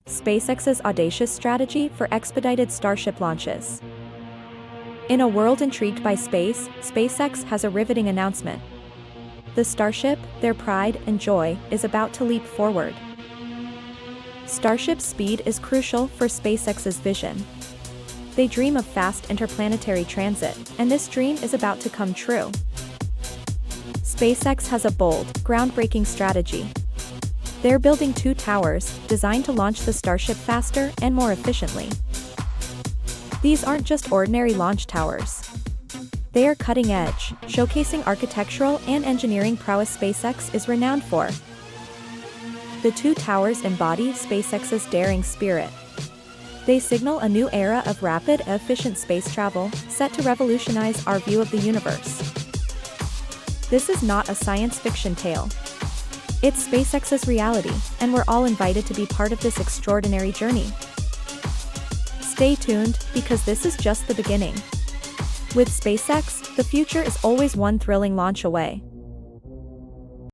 SpaceX's audacious strategy for expedited Starship launches. In a world intrigued by space, SpaceX has a riveting announcement. The Starship, their pride and joy, is about to leap forward. Starship's speed is crucial for SpaceX's vision. They dream of fast interplanetary transit, and this dream is about to come true. SpaceX has a bold, groundbreaking strategy. They're building 2 towers, designed to launch the Starship faster and more efficiently. These aren't just ordinary launch towers. They are cutting-edge, showcasing architectural and engineering prowess SpaceX is renowned for. The 2 towers embody SpaceX's daring spirit. They signal a new era of rapid, efficient space travel, set to revolutionize our view of the universe. This is not a science fiction tale. It's SpaceX's reality, and we're all invited to be part of this extraordinary journey. Stay tuned, because this is just the beginning. With SpaceX, the future is always one thrilling launch away.